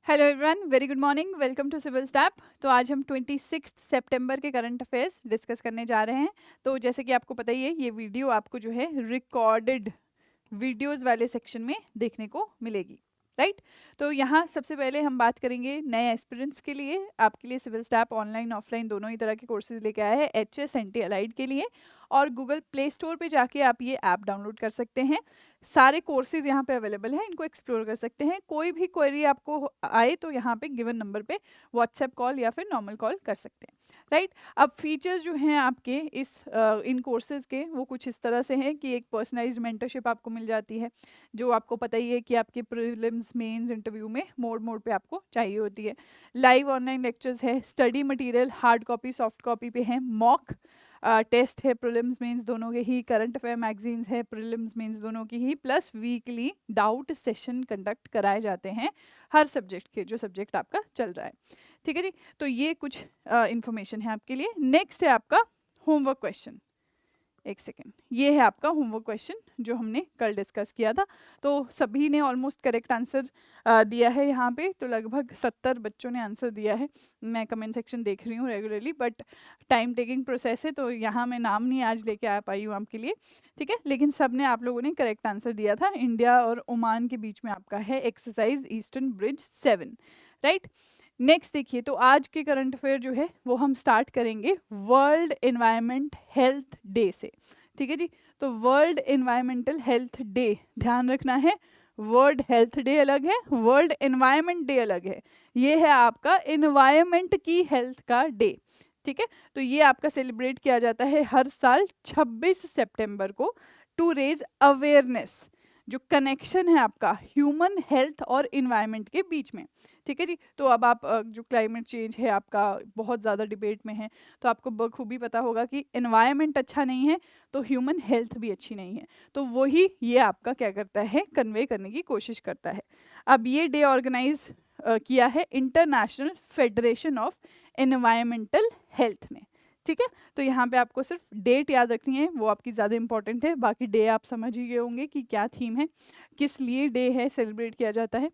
Hello everyone, very good morning, welcome to civil step. तो आज हम 26 सितंबर के करंट अफेयर्स डिस्कस करने जा रहे हैं। तो जैसे कि आपको पता ही है, ये वीडियो आपको जो है रिकॉर्डेड वीडियोस वाले सेक्शन में देखने को मिलेगी, राइट। तो यहाँ सबसे पहले हम बात करेंगे नए एस्पिरेंट्स के लिए। आपके लिए सिविल स्टैप ऑनलाइन ऑफलाइन दोनों ही तरह के कोर्सेज लेके आया है HS NT अलाइड के लिए, और गूगल प्ले स्टोर पे जाके आप ये ऐप डाउनलोड कर सकते हैं। सारे कोर्सेज यहाँ पे अवेलेबल हैं, इनको एक्सप्लोर कर सकते हैं। कोई भी क्वेरी आपको आए तो यहाँ पे गिवन नंबर पे व्हाट्सएप कॉल या फिर नॉर्मल कॉल कर सकते हैं, राइट। अब फीचर्स जो हैं आपके इन कोर्सेज के, वो कुछ इस तरह से हैं कि एक पर्सनलाइज्ड मेंटरशिप आपको मिल जाती है, जो आपको पता ही है कि आपके प्रीलिम्स मेंस इंटरव्यू में मोड पे आपको चाहिए होती है। लाइव ऑनलाइन लेक्चर्स है, study material hard copy soft copy पे है, मॉक टेस्ट है प्रीलिम्स मेंस दोनों के ही, करंट अफेयर मैगजीन्स है प्रीलिम्स मेंस दोनों की ही, plus weekly doubt session conduct कराए जाते हैं हर सब्जेक्ट के, जो सब्जेक्ट आपका चल रहा है, ठीक है जी। तो ये कुछ इंफॉर्मेशन है आपके लिए। नेक्स्ट है आपका होमवर्क क्वेश्चन। एक सेकेंड, ये है आपका होमवर्क क्वेश्चन जो हमने कल डिस्कस किया था। तो सभी ने ऑलमोस्ट करेक्ट आंसर दिया है यहाँ पे, तो लगभग 70 बच्चों ने आंसर दिया है। मैं कमेंट सेक्शन देख रही हूँ regularly, but time taking process है, तो यहाँ मैं नाम नहीं आज लेके आ पाई हूँ आपके लिए, ठीक है। लेकिन सब ने, आप लोगों ने करेक्ट आंसर दिया था। इंडिया और ओमान के बीच में आपका है exercise eastern bridge 7, right. Next देखिए, तो आज के करंट अफेयर जो है वो हम स्टार्ट करेंगे वर्ल्ड एनवायरमेंट हेल्थ डे से, ठीक है जी। तो वर्ल्ड एनवायरमेंटल हेल्थ डे, ध्यान रखना है, वर्ल्ड हेल्थ डे अलग है, वर्ल्ड एनवायरमेंट डे अलग है। ये है आपका एनवायरमेंट की हेल्थ का डे, ठीक है। तो ये आपका सेलिब्रेट किया जाता है हर साल 26 सितंबर को, टू रेज अवेयरनेस, जो कनेक्शन है आपका ह्यूमन हेल्थ और इन्वायरमेंट के बीच में, ठीक है जी। तो अब आप जो क्लाइमेट चेंज है आपका बहुत ज़्यादा डिबेट में है, तो आपको बखूबी पता होगा कि इन्वायरमेंट अच्छा नहीं है तो ह्यूमन हेल्थ भी अच्छी नहीं है। तो वही ये आपका क्या करता है, कन्वे करने की कोशिश करता है। अब ये डे ऑर्गेनाइज किया है international federation of environmental health ने, ठीक है। तो यहाँ पे आपको सिर्फ डेट याद रखनी है, वो आपकी ज़्यादा इंपॉर्टेंट है। बाकी डे आप समझ ही गए होंगे कि क्या थीम है, किस लिए डे है, सेलिब्रेट किया जाता है।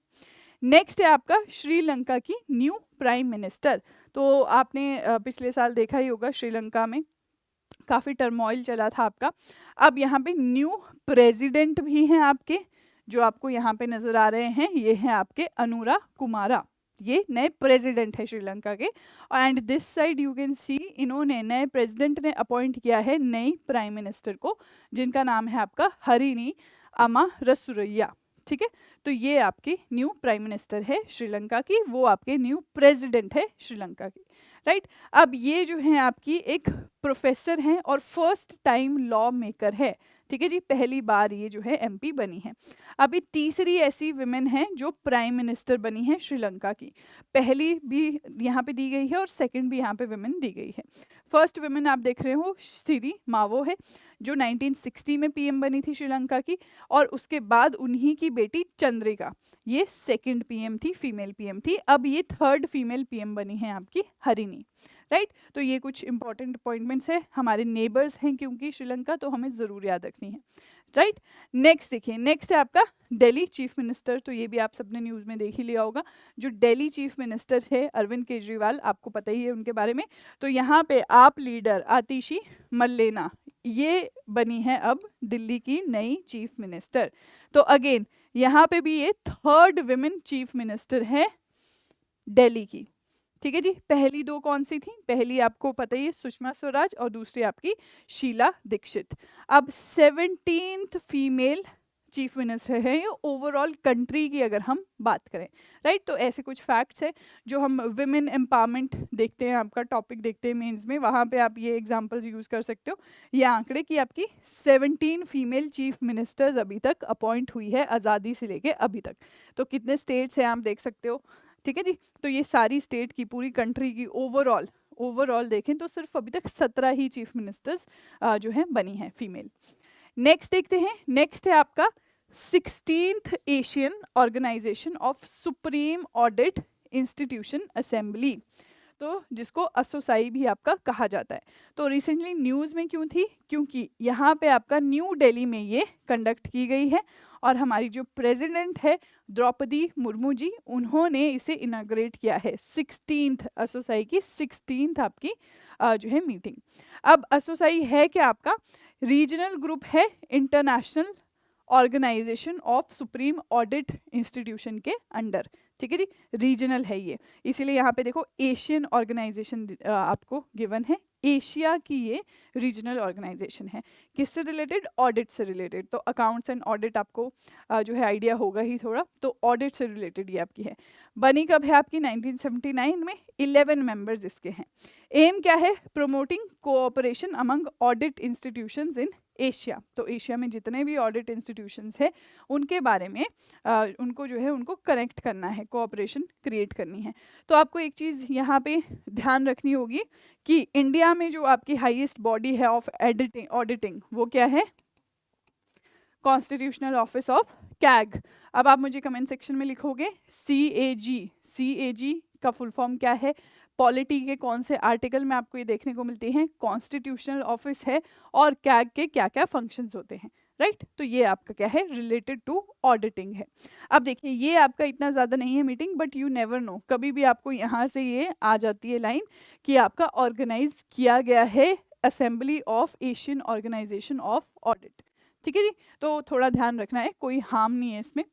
नेक्स्ट है आपका श्रीलंका की न्यू प्राइम मिनिस्टर। तो आपने पिछले साल देखा ही होगा, श्रीलंका में काफ़ी टर्मोइल चला था आपका। अब यहाँ पे न्यू प्रेसिडेंट भी हैं आपके, जो आपको यहाँ पे नज़र आ रहे हैं, ये हैं आपके अनुरा कुमारा, ये नए प्रेसिडेंट है श्रीलंका के। And this side you can see, इन्होंने, नए प्रेसिडेंट ने अपॉइंट किया है नई प्राइम मिनिस्टर को, जिनका नाम है आपका हरिनी अमारसुरैया, ठीक है। तो ये आपकी न्यू प्राइम मिनिस्टर है श्रीलंका की, वो आपके न्यू प्रेसिडेंट है श्रीलंका की, राइट। अब ये जो है आपकी एक प्रोफेसर हैं और फर्स्ट टाइम लॉ मेकर है, ठीक है जी, पहली बार ये जो है MP बनी है। अभी तीसरी ऐसी विमेन है जो प्राइम मिनिस्टर बनी है श्रीलंका की, पहली भी यहाँ पे दी गई है और सेकंड भी यहाँ पे विमेन दी गई है। फर्स्ट विमेन आप देख रहे हो सिरी मावो है, जो 1960 में PM बनी थी श्रीलंका की, और उसके बाद उन्हीं की बेटी चंद्रिका, ये सेकंड PM थी, फीमेल PM थी। अब ये थर्ड फीमेल PM बनी है आपकी हरिनी, राइट। तो ये कुछ इंपॉर्टेंट अपॉइंटमेंट्स है, हमारे नेबर्स हैं क्योंकि श्रीलंका, तो हमें ज़रूर याद रखनी है, राइट। नेक्स्ट देखिए, नेक्स्ट है आपका दिल्ली चीफ मिनिस्टर। तो ये भी आप सबने न्यूज़ में देख ही लिया होगा, जो दिल्ली चीफ मिनिस्टर है अरविंद केजरीवाल, आपको पता ही है उनके बारे में। तो यहाँ पे आप लीडर आतिशी मल्लेना, ये बनी है अब दिल्ली की नई चीफ मिनिस्टर। तो अगेन यहाँ पे भी ये थर्ड विमेन चीफ मिनिस्टर है दिल्ली की, ठीक है जी। पहली दो कौन सी थी, पहली आपको पता ही है सुषमा स्वराज, और दूसरी आपकी शीला दीक्षित। अब 17th फीमेल चीफ मिनिस्टर है ये ओवरऑल कंट्री की, अगर हम बात करें, राइट। तो ऐसे कुछ फैक्ट्स है जो हम विमेन एम्पावरमेंट देखते हैं, आपका टॉपिक देखते हैं मेंस में, वहाँ पे आप ये एग्जांपल्स यूज़ कर सकते हो, ये आंकड़े कि आपकी 17 फीमेल चीफ मिनिस्टर्स अभी तक अपॉइंट हुई है आज़ादी से लेके अभी तक। तो कितने स्टेट्स हैं आप देख सकते हो, ठीक है जी। तो ये सारी स्टेट की, पूरी कंट्री की ओवरऑल देखें तो सिर्फ अभी तक 17 ही चीफ मिनिस्टर्स जो हैं बनी हैं फीमेल। नेक्स्ट देखते हैं, नेक्स्ट है आपका 16th Asian organisation of supreme audit institution assembly, तो जिसको असोसाई भी आपका कहा जाता है। तो रिसेंटली न्यूज़ में क्यों थी, क्योंकि यहाँ पे आपका न्यू दिल्ली में ये कंडक्ट की गई है, और हमारी जो प्रेसिडेंट है द्रौपदी मुर्मू जी, उन्होंने इसे इनाग्रेट किया है। 16th असोसाई की 16th आपकी जो है मीटिंग। अब असोसाई है क्या आपका, रीजनल ग्रुप है international organisation of supreme audit institution के अंडर, ठीक है जी, रीजनल है ये, इसीलिए यहाँ पे देखो एशियन ऑर्गेनाइजेशन आपको गिवन है, एशिया की ये रीजनल ऑर्गेनाइजेशन है। किससे रिलेटेड, ऑडिट से रिलेटेड। तो अकाउंट्स एंड ऑडिट आपको जो है आइडिया होगा ही थोड़ा, तो ऑडिट से रिलेटेड ये आपकी है। बनी कब है आपकी, 1979 में। 11 मेंबर्स इसके हैं। एम क्या है, promoting cooperation among audit institutions in Asia. तो एशिया में जितने भी ऑडिट इंस्टीट्यूशंस है उनके बारे में उनको जो है उनको कनेक्ट करना है, कोऑपरेशन क्रिएट करनी है। तो आपको एक चीज़ यहाँ पे ध्यान रखनी होगी कि इंडिया में जो आपकी हाईएस्ट बॉडी है ऑफ ऑडिटिंग वो क्या है, कॉन्स्टिट्यूशनल ऑफिस ऑफ कैग। अब आप मुझे कमेंट सेक्शन में लिखोगे CAG, CAG का फुल फॉर्म क्या है, पॉलिटी के कौन से आर्टिकल में आपको ये देखने को मिलते हैं, कॉन्स्टिट्यूशनल ऑफिस है और कैग के क्या क्या फंक्शंस होते हैं, राइट। तो ये आपका क्या है, रिलेटेड टू ऑडिटिंग है। अब देखिए ये आपका इतना ज़्यादा नहीं है meeting, but you never know, कभी भी आपको यहाँ से ये आ जाती है लाइन कि आपका ऑर्गेनाइज किया गया है assembly of Asian organisation of audit, ठीक है जी। तो थोड़ा ध्यान रखना है, कोई हार्म नहीं है इसमें।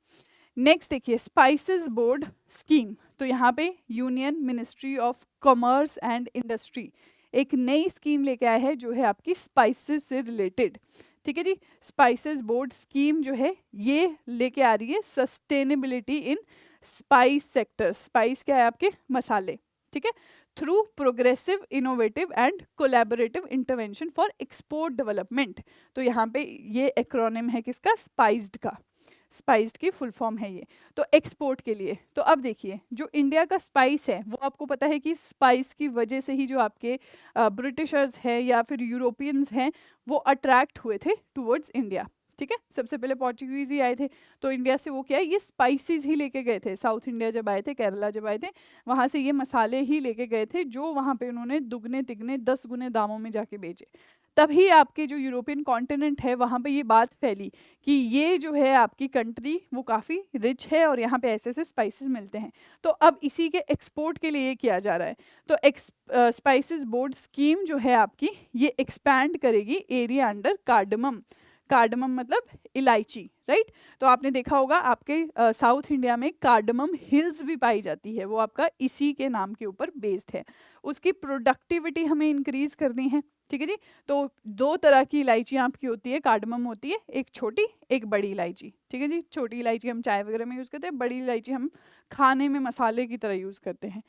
नेक्स्ट देखिए स्पाइसेस बोर्ड स्कीम। तो यहाँ पे union ministry of commerce and industry एक नई स्कीम लेके आया है जो है आपकी स्पाइसेस से रिलेटेड, ठीक है जी। स्पाइसेस बोर्ड स्कीम जो है ये लेके आ रही है सस्टेनेबिलिटी इन स्पाइस सेक्टर। स्पाइस क्या है आपके मसाले, ठीक है, through progressive innovative and collaborative intervention for export development. तो यहाँ पे ये एक्रोनिम है किसका, स्पाइस्ड का, स्पाइस्ड की फुल फॉर्म है ये, तो एक्सपोर्ट के लिए। तो अब देखिए जो इंडिया का स्पाइस है वो आपको पता है कि स्पाइस की वजह से ही जो आपके ब्रिटिशर्स हैं या फिर यूरोपियंस हैं वो अट्रैक्ट हुए थे टुवर्ड्स इंडिया, ठीक है। सबसे पहले पोर्चुगीज ही आए थे, तो इंडिया से वो क्या है, ये स्पाइसेस ही लेके गए थे। साउथ इंडिया जब आए थे, केरला जब आए थे, वहाँ से ये मसाले ही लेके गए थे जो वहाँ पे उन्होंने दुगने तिगने 10 गुने दामों में जाके बेचे। तभी आपके जो यूरोपियन कॉन्टिनेंट है वहाँ पे ये बात फैली कि ये जो है आपकी कंट्री वो काफ़ी रिच है और यहाँ पे ऐसे ऐसे स्पाइसेस मिलते हैं। तो अब इसी के एक्सपोर्ट के लिए ये किया जा रहा है। तो स्पाइसेस बोर्ड स्कीम जो है आपकी ये एक्सपैंड करेगी एरिया अंडर कार्डमम। कार्डमम मतलब इलायची, राइट। तो आपने देखा होगा आपके साउथ इंडिया में कार्डमम हिल्स भी पाई जाती है, वो आपका इसी के नाम के ऊपर बेस्ड है। उसकी प्रोडक्टिविटी हमें इंक्रीज करनी है, ठीक है जी। तो 2 तरह की इलायची आपकी होती है, कार्डमम होती है, एक छोटी एक बड़ी इलायची, ठीक है जी। छोटी इलायची हम चाय वगैरह में यूज़ करते हैं, बड़ी इलायची हम खाने में मसाले की तरह यूज़ करते हैं।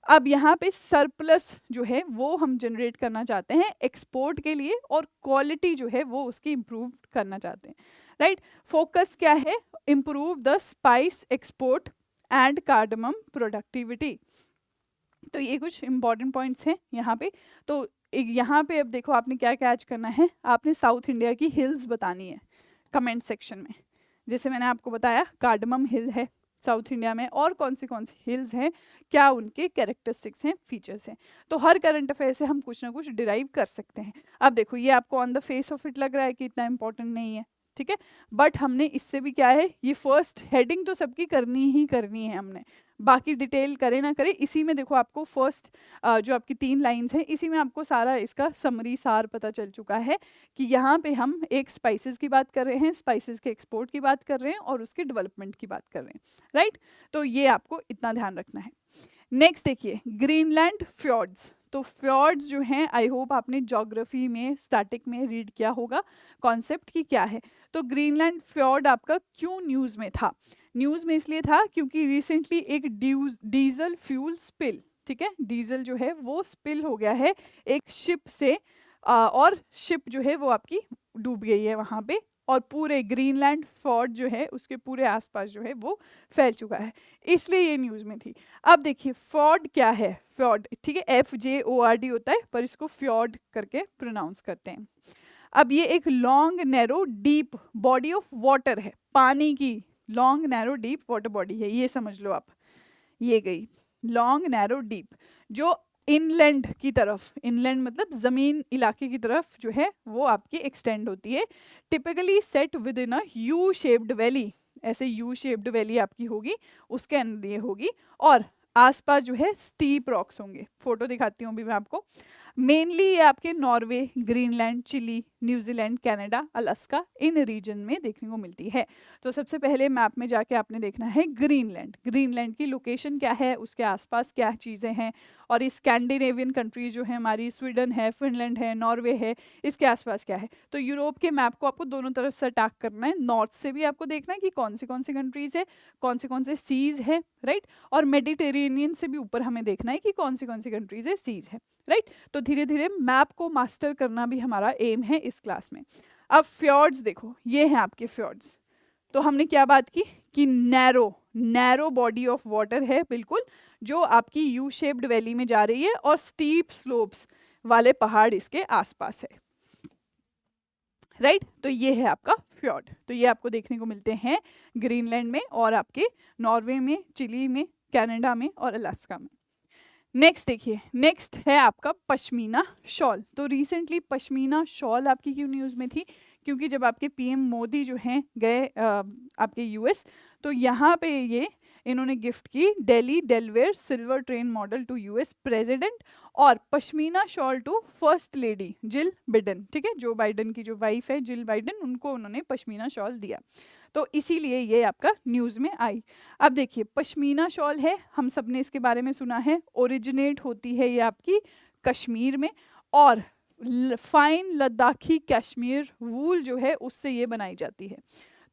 अब यहाँ पे सरप्लस जो है वो हम जनरेट करना चाहते हैं एक्सपोर्ट के लिए और क्वालिटी जो है वो उसकी इम्प्रूव करना चाहते हैं, राइट। फोकस क्या है, improve the spice export and cardamom productivity. तो ये कुछ इंपॉर्टेंट पॉइंट्स हैं यहाँ पे। तो यहाँ पे अब देखो आपने क्या कैच करना है, आपने साउथ इंडिया की हिल्स बतानी है कमेंट सेक्शन में। जैसे मैंने आपको बताया कार्डमम हिल है साउथ इंडिया में, और कौन सी हिल्स हैं, क्या उनके कैरेक्टरिस्टिक्स हैं, फीचर्स हैं। तो हर करंट अफेयर से हम कुछ ना कुछ डिराइव कर सकते हैं। अब देखो ये आपको on the face of it लग रहा है कि इतना इंपॉर्टेंट नहीं है, ठीक है, बट हमने इससे भी क्या है, ये फर्स्ट हेडिंग तो सबकी करनी ही करनी है हमने, बाकी डिटेल करे ना करे, इसी में देखो आपको फर्स्ट जो आपकी 3 लाइंस हैं इसी में आपको सारा इसका समरी सार पता चल चुका है कि यहाँ पे हम एक स्पाइसेस की बात कर रहे हैं, स्पाइसेस के एक्सपोर्ट की बात कर रहे हैं और उसके डेवलपमेंट की बात कर रहे हैं, राइट। तो ये आपको इतना ध्यान रखना है। नेक्स्ट देखिए ग्रीनलैंड फ्यॉर्ड्स। तो फ्यॉर्ड्स जो हैं आई होप आपने ज्योग्राफी में स्टैटिक में रीड किया होगा कॉन्सेप्ट की क्या है। तो ग्रीनलैंड फ्यॉर्ड आपका क्यों न्यूज़ में था, न्यूज़ में इसलिए था क्योंकि रिसेंटली एक डीजल फ्यूल स्पिल, ठीक है, डीजल जो है वो स्पिल हो गया है एक शिप से और शिप जो है वो आपकी डूब गई है वहाँ पे, और पूरे ग्रीनलैंड फ्यॉर्ड जो है उसके पूरे आसपास जो है वो फैल चुका है, इसलिए ये न्यूज़ में थी। अब देखिए फ्यॉर्ड क्या है, फ्यॉर्ड ठीक है FJORD होता है पर इसको फ्यॉर्ड करके प्रोनाउंस करते हैं। अब ये एक long narrow deep body of water है, पानी की long narrow deep water body है, ये समझ लो आप, ये गई लॉन्ग नैरो डीप, जो इनलैंड की तरफ, इनलैंड मतलब जमीन इलाके की तरफ जो है वो आपकी एक्सटेंड होती है। Typically set with in a U shaped valley, ऐसे यू शेप्ड वैली आपकी होगी, उसके अंदर ये होगी, और आसपास जो है स्टीप रॉक्स होंगे। फोटो दिखाती हूँ अभी मैं आपको। मेनली ये आपके Norway, Greenland, Chile, New Zealand, Canada, Alaska इन रीजन में देखने को मिलती है। तो सबसे पहले मैप में जाके आपने देखना है ग्रीनलैंड, ग्रीनलैंड की लोकेशन क्या है, उसके आसपास क्या चीज़ें हैं, और इस स्कैंडिनेवियन कंट्री जो है हमारी, स्वीडन है, फिनलैंड है, नॉर्वे है, इसके आसपास क्या है। तो यूरोप के मैप को आपको दोनों तरफ से अटैक करना है, नॉर्थ से भी आपको देखना है कि कौन सी कंट्रीज है, कौन से सीज है, राइट, और मेडिटेरेनियन से भी ऊपर हमें देखना है कि कौन सी कंट्रीज है, सीज है, राइट। तो धीरे धीरे मैप को मास्टर करना भी हमारा एम है इस क्लास में। अब फ्योर्ड्स देखो, ये हैं आपके फ्योर्ड्स। तो हमने क्या बात की कि नैरो बॉडी ऑफ वाटर है बिल्कुल, जो आपकी यू शेप्ड वैली में जा रही है, और स्टीप स्लोप्स वाले पहाड़ इसके आसपास है, राइट। तो ये है आपका फ्योर्ड। तो ये आपको देखने को मिलते हैं ग्रीनलैंड में, और आपके नॉर्वे में, चिली में, कनाडा में, और अलास्का में। नेक्स्ट देखिए, नेक्स्ट है आपका पश्मीना शॉल। तो रिसेंटली पश्मीना शॉल आपकी क्यों न्यूज़ में थी, क्योंकि जब आपके पीएम मोदी जो हैं गए आपके यूएस, तो यहाँ पे ये इन्होंने गिफ्ट की Delhi Delaware silver train model to US president, और pashmina shawl to first lady Jill Biden, ठीक है, जो बाइडेन की जो वाइफ है जिल बाइडेन, उनको उन्होंने पश्मीना शॉल दिया। तो इसीलिए ये आपका न्यूज़ में आई। अब देखिए, पश्मीना शॉल है, हम सब ने इसके बारे में सुना है, ओरिजिनेट होती है ये आपकी कश्मीर में, और फाइन लद्दाखी कश्मीर वूल जो है उससे ये बनाई जाती है।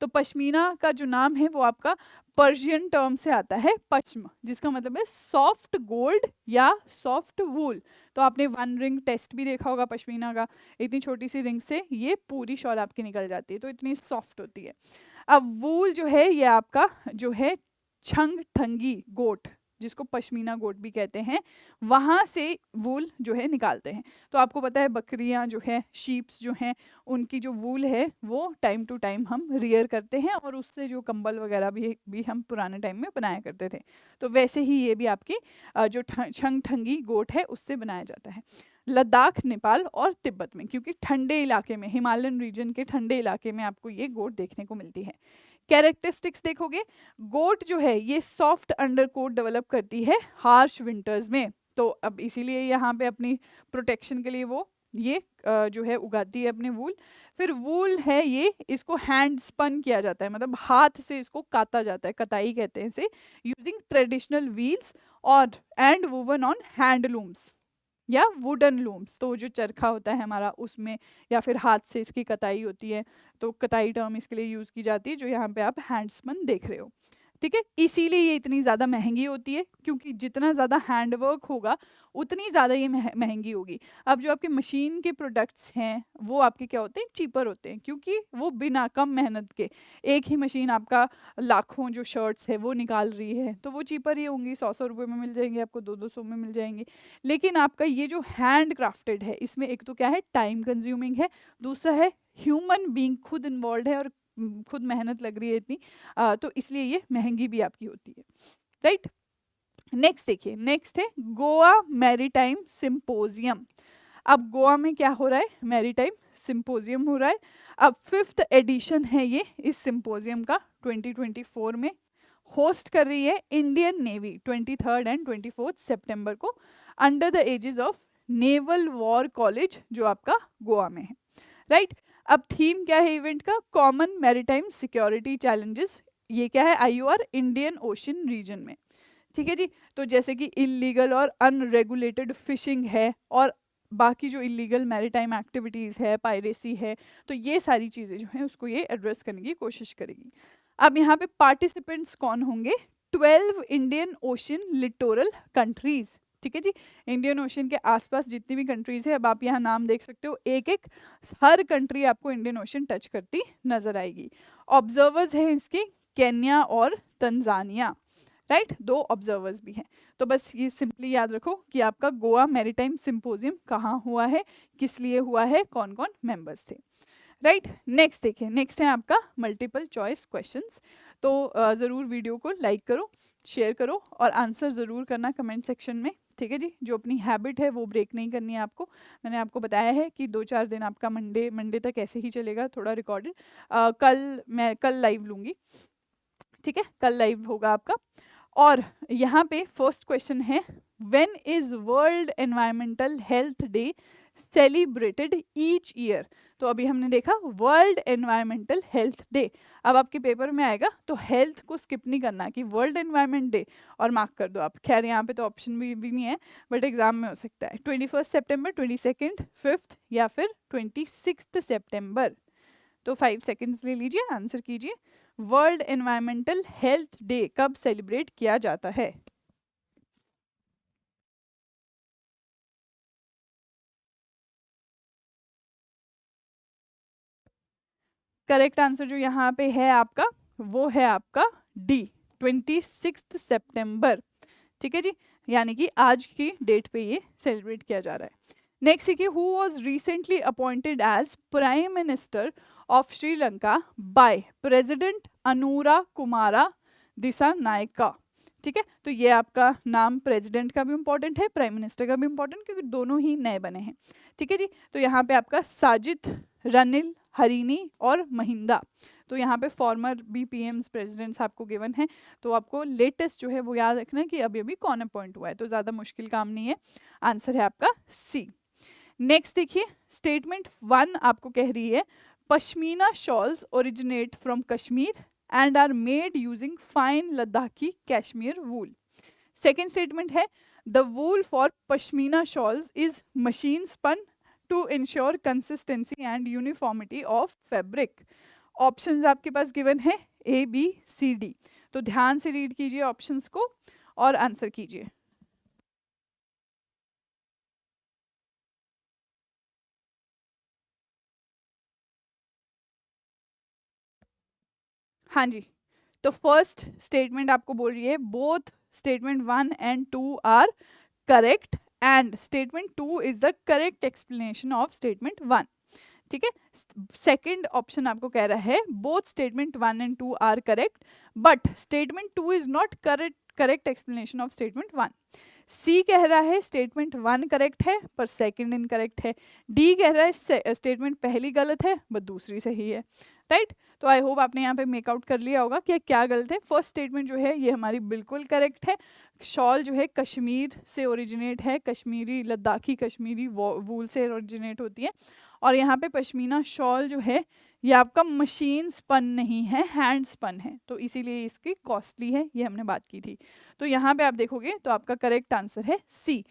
तो पश्मीना का जो नाम है वो आपका पर्शियन टर्म से आता है पश्म, जिसका मतलब है सॉफ्ट गोल्ड या सॉफ्ट वूल। तो आपने वन रिंग टेस्ट भी देखा होगा पश्मीना का, इतनी छोटी सी रिंग से ये पूरी शॉल आपकी निकल जाती है, तो इतनी सॉफ्ट होती है। अब वूल जो है ये आपका जो है छंगठंगी गोट, जिसको पश्मीना गोट भी कहते हैं, वहाँ से वूल जो है निकालते हैं। तो आपको पता है बकरियाँ जो है, शीप्स जो हैं, उनकी जो वूल है वो टाइम टू टाइम हम रियर करते हैं, और उससे जो कंबल वगैरह भी हम पुराने टाइम में बनाया करते थे। तो वैसे ही ये भी आपकी जो छंगठंगी गोट है उससे बनाया जाता है। लद्दाख, नेपाल और तिब्बत में, क्योंकि ठंडे इलाके में, हिमालयन रीजन के ठंडे इलाके में आपको ये गोट देखने को मिलती है। कैरेक्टरिस्टिक्स देखोगे, गोट जो है ये सॉफ्ट अंडरकोट डेवलप करती है हार्श विंटर्स में, तो अब इसीलिए यहाँ पे अपनी प्रोटेक्शन के लिए वो ये जो है उगाती है अपने वूल। फिर वूल है ये, इसको हैंड स्पन किया जाता है, मतलब हाथ से इसको काता जाता है, कताई कहते हैं इसे, यूजिंग ट्रेडिशनल व्हील्स और एंड वूवन ऑन हैंडलूम्स या वुडन लूम्स। तो जो चरखा होता है हमारा उसमें, या फिर हाथ से इसकी कताई होती है, तो कताई टर्म इसके लिए यूज़ की जाती है, जो यहाँ पे आप हैंडस्पन देख रहे हो, ठीक है। इसीलिए ये इतनी ज़्यादा महंगी होती है, क्योंकि जितना ज़्यादा हैंडवर्क होगा उतनी ज़्यादा ये महंगी होगी। अब जो आपके मशीन के प्रोडक्ट्स हैं वो आपके क्या होते हैं, चीपर होते हैं, क्योंकि वो बिना कम मेहनत के, एक ही मशीन आपका लाखों जो शर्ट्स है वो निकाल रही है, तो वो चीपर ही होंगी, 100 रुपये में मिल जाएंगे आपको, 200 में मिल जाएंगे। लेकिन आपका ये जो हैंड क्राफ्टेड है, इसमें एक तो क्या है, टाइम कंज्यूमिंग है, दूसरा है ह्यूमन बीइंग खुद इन्वॉल्व है, और खुद मेहनत लग रही है इतनी, तो इसलिए ये महंगी भी आपकी होती है, राइट। नेक्स्ट देखिए, नेक्स्ट है गोवा मैरीटाइम सिंपोजियम। अब गोवा में क्या हो रहा है, मैरीटाइम सिंपोजियम हो रहा है। अब 5th एडिशन है ये इस सिंपोजियम का, 2024 में होस्ट कर रही है इंडियन नेवी 23 एंड 24 सितंबर को, under the aegis of naval war college जो आपका गोवा में है, राइट। अब थीम क्या है इवेंट का, कॉमन मैरीटाइम सिक्योरिटी चैलेंजेस। ये क्या है, IOR इंडियन ओशन रीजन में, ठीक है जी। तो जैसे कि इलीगल और अनरेगुलेटेड फिशिंग है, और बाकी जो इलीगल मैरीटाइम एक्टिविटीज़ है, पायरेसी है, तो ये सारी चीज़ें जो हैं उसको ये एड्रेस करने की कोशिश करेगी। अब यहाँ पे पार्टिसिपेंट्स कौन होंगे, 12 इंडियन ओशन लिटोरल कंट्रीज, ठीक है जी। इंडियन ओशन के आसपास जितनी भी कंट्रीज है, अब आप यहाँ नाम देख सकते हो, एक एक हर कंट्री आपको इंडियन ओशन टच करती नजर आएगी। ऑब्जर्वर्स है इसके केन्या और तंजानिया, राइट, 2 ऑब्जर्वर्स भी हैं। तो बस ये सिंपली याद रखो कि आपका गोवा मैरीटाइम सिंपोजियम कहाँ हुआ है, किस लिए हुआ है, कौन कौन मेंबर्स थे, राइट। नेक्स्ट देखिए, नेक्स्ट है आपका मल्टीपल चॉइस क्वेश्चंस। तो ज़रूर वीडियो को लाइक करो, शेयर करो और आंसर ज़रूर करना कमेंट सेक्शन में, ठीक है जी। जो अपनी हैबिट है वो ब्रेक नहीं करनी है आपको। मैंने आपको बताया है कि 2-4 दिन आपका मंडे तक ऐसे ही चलेगा, थोड़ा रिकॉर्डेड। मैं कल लाइव लूँगी, ठीक है, कल लाइव होगा आपका। और यहाँ पे फर्स्ट क्वेश्चन है, when is world environmental health day celebrated each year. तो अभी हमने देखा वर्ल्ड एनवायरमेंटल हेल्थ डे। अब आपके पेपर में आएगा तो हेल्थ को स्किप नहीं करना कि वर्ल्ड एनवायरमेंट डे और मार्क कर दो आप। खैर यहाँ पे तो ऑप्शन भी नहीं है, बट एग्जाम में हो सकता है 21 सितंबर, 22, 5th या फिर 26 सितंबर। तो 5 सेकेंड्स ले लीजिए, आंसर कीजिए। वर्ल्ड एनवायरमेंटल हेल्थ डे कब सेलिब्रेट किया जाता है? करेक्ट आंसर जो यहाँ पे है आपका, वो है आपका डी, 26 सितंबर, ठीक है जी। यानी कि आज की डेट पे ये सेलिब्रेट किया जा रहा है। नेक्स्ट देखिए, who was recently appointed as prime minister of Sri Lanka by president Anura Kumara Dissanayake. ठीक है, तो ये आपका नाम प्रेसिडेंट का भी इंपॉर्टेंट है, प्राइम मिनिस्टर का भी इंपॉर्टेंट, क्योंकि दोनों ही नए बने हैं, ठीक है जी। तो यहाँ पे आपका साजिद, रनिल, हरीनी और महिंदा। तो यहाँ पे फॉर्मर भी पीएम्स प्रेसिडेंट्स आपको गिवन है, तो आपको लेटेस्ट जो है वो याद रखना है कि अभी अभी कौन अपॉइंट हुआ है, तो ज़्यादा मुश्किल काम नहीं है। आंसर है आपका सी। नेक्स्ट देखिए, स्टेटमेंट 1 आपको कह रही है pashmina shawls originate from Kashmir and are made using fine Ladakhi cashmere wool. Second statement है the wool for pashmina shawls is machine spun to ensure consistency and uniformity of fabric. Options आपके पास गिवन है ए, बी, सी, D. तो ध्यान से रीड कीजिए options को और आंसर कीजिए। हाँ जी, तो फर्स्ट स्टेटमेंट आपको बोल रही है both statement 1 and 2 are correct and statement 2 is the correct explanation of statement 1, ठीक है। सेकंड ऑप्शन आपको कह रहा है both statement 1 and 2 are correct but statement 2 is not correct explanation of statement 1। C कह रहा है स्टेटमेंट 1 करेक्ट है पर सेकंड इनकरेक्ट है। डी कह रहा है स्टेटमेंट पहली गलत है बट दूसरी सही है, राइट। तो आई होप आपने यहाँ पे मेकआउट कर लिया होगा कि क्या गलत है। फर्स्ट स्टेटमेंट जो है ये हमारी बिल्कुल करेक्ट है। शॉल जो है कश्मीर से ओरिजिनेट है, कश्मीरी लद्दाखी कश्मीरी वूल से ओरिजिनेट होती है। और यहाँ पे पश्मीना शॉल जो है ये आपका मशीन स्पन नहीं है, हैंड स्पन है, तो इसीलिए इसकी कॉस्टली है, ये हमने बात की थी। तो यहाँ पे आप देखोगे तो आपका करेक्ट आंसर है सी।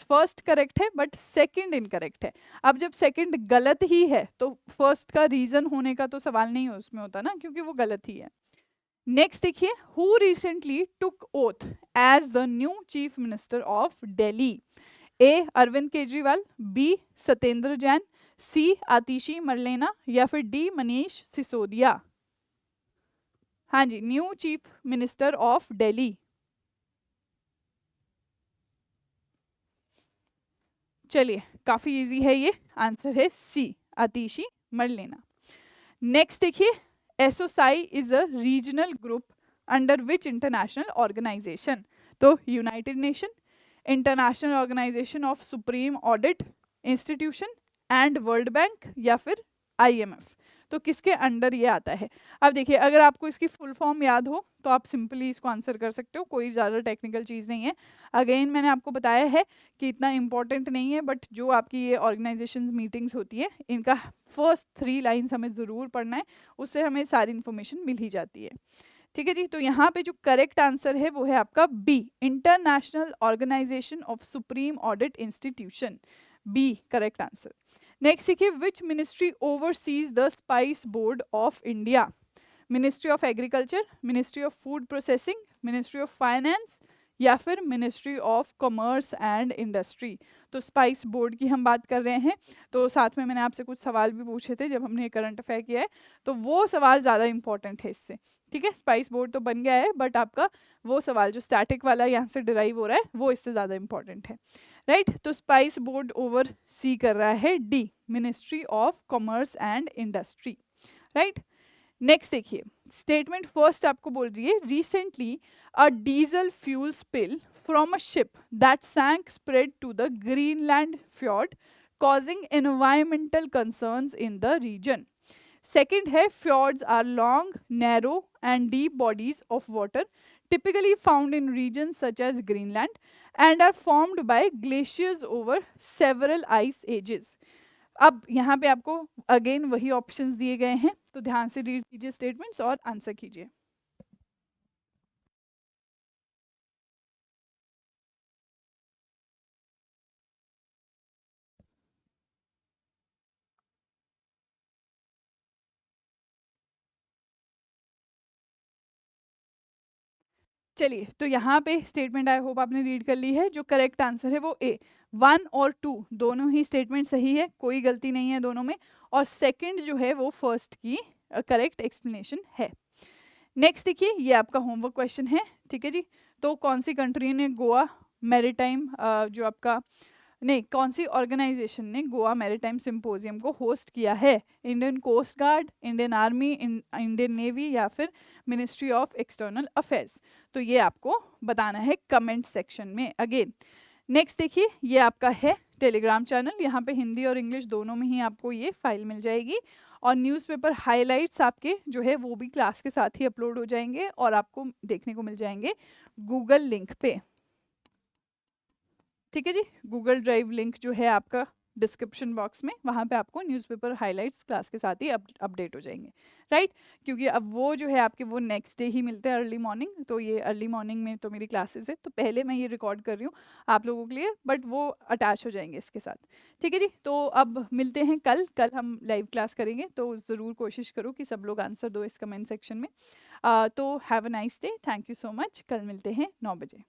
फर्स्ट करेक्ट है बट सेकंड इनकरेक्ट है। अब जब सेकंड गलत ही है तो फर्स्ट का रीजन होने का तो सवाल नहीं उसमें होता ना, क्योंकि वो गलत ही है। नेक्स्ट देखिए, who recently took oath as the new chief minister of Delhi. A Arvind Kejriwal, B Satyendra Jain, C Atishi Marlena या फिर डी मनीष सिसोदिया। हाँ जी, new chief minister of Delhi. चलिए, काफी इजी है ये, आंसर है सी आतिशी मरलेना। नेक्स्ट देखिए, ASOSAI is a regional group under which international organisation. तो United Nation, International organisation of supreme audit Institution and World Bank या फिर आईएमएफ। तो किसके अंडर ये आता है? अब देखिए, अगर आपको इसकी फुल फॉर्म याद हो तो आप सिंपली इसको आंसर कर सकते हो, कोई ज़्यादा टेक्निकल चीज़ नहीं है। अगेन मैंने आपको बताया है कि इतना इंपॉर्टेंट नहीं है, बट जो आपकी ये ऑर्गेनाइजेशन मीटिंग्स होती है इनका फर्स्ट 3 लाइन्स हमें ज़रूर पढ़ना है, उससे हमें सारी इन्फॉर्मेशन मिल ही जाती है, ठीक है जी। तो यहाँ पे जो करेक्ट आंसर है वो है आपका B, International organisation of supreme audit Institution, B correct answer. Next देखिए, which ministry oversees the Spice Board of India. Ministry of agriculture, ministry of food processing, ministry of finance या फिर ministry of commerce and industry. तो Spice Board की हम बात कर रहे हैं, तो साथ में मैंने आपसे कुछ सवाल भी पूछे थे जब हमने करंट अफेयर किया है, तो वो सवाल ज़्यादा इंपॉर्टेंट है इससे, ठीक है। स्पाइस बोर्ड तो बन गया है बट आपका वो सवाल जो स्टैटिक वाला यहाँ से डिराइव हो रहा है वो इससे ज़्यादा इंपॉर्टेंट है, राइट। तो स्पाइस बोर्ड ओवर सी कर रहा है D, ministry of commerce and industry, right. Next देखिए, स्टेटमेंट फर्स्ट आपको बोल रही है recently a diesel fuel spill from a ship that sank spread to the Greenland fjord causing environmental concerns in the region. Second है fjords are long, narrow and deep bodies of water typically found in regions such as Greenland and are formed by glaciers over several ice ages. अब यहाँ पे आपको again वही options दिए गए हैं, तो ध्यान से रीड कीजिए स्टेटमेंट्स और आंसर कीजिए. चलिए, तो यहाँ पे स्टेटमेंट आई होप आपने रीड कर ली है. जो करेक्ट आंसर है वो ए, 1 और 2 दोनों ही स्टेटमेंट सही है, कोई गलती नहीं है दोनों में. और सेकंड जो है वो फर्स्ट की करेक्ट एक्सप्लेनेशन है. नेक्स्ट देखिए, ये आपका होमवर्क क्वेश्चन है, ठीक है जी. तो कौन सी कंट्री ने गोवा मैरीटाइम जो आपका नहीं, कौन सी ऑर्गेनाइजेशन ने गोवा मैरीटाइम सिंपोजियम को होस्ट किया है? Indian coast guard, Indian army, Indian navy या फिर मिनिस्ट्री ऑफ एक्सटर्नल अफेयर्स? तो ये आपको बताना है कमेंट सेक्शन में. अगेन नेक्स्ट देखिए, ये आपका है टेलीग्राम चैनल. यहाँ पे हिंदी और इंग्लिश दोनों में ही आपको ये फाइल मिल जाएगी. और न्यूज़पेपर हाइलाइट्स आपके जो है वो भी क्लास के साथ ही अपलोड हो जाएंगे और आपको देखने को मिल जाएंगे गूगल लिंक पे. ठीक है जी, गूगल ड्राइव लिंक जो है आपका डिस्क्रिप्शन बॉक्स में, वहाँ पे आपको न्यूज़पेपर हाइलाइट्स क्लास के साथ ही अपडेट हो जाएंगे, राइट. क्योंकि अब वो जो है आपके वो नेक्स्ट डे ही मिलते हैं अर्ली मॉर्निंग. तो ये अर्ली मॉर्निंग में तो मेरी क्लासेस है, तो पहले मैं ये रिकॉर्ड कर रही हूँ आप लोगों के लिए, बट वो अटैच हो जाएंगे इसके साथ. ठीक है जी, तो अब मिलते हैं कल. कल हम लाइव क्लास करेंगे, तो ज़रूर कोशिश करो कि सब लोग आंसर दो इस कमेंट सेक्शन में. तो have a nice day, thank you so much. कल मिलते हैं 9 बजे.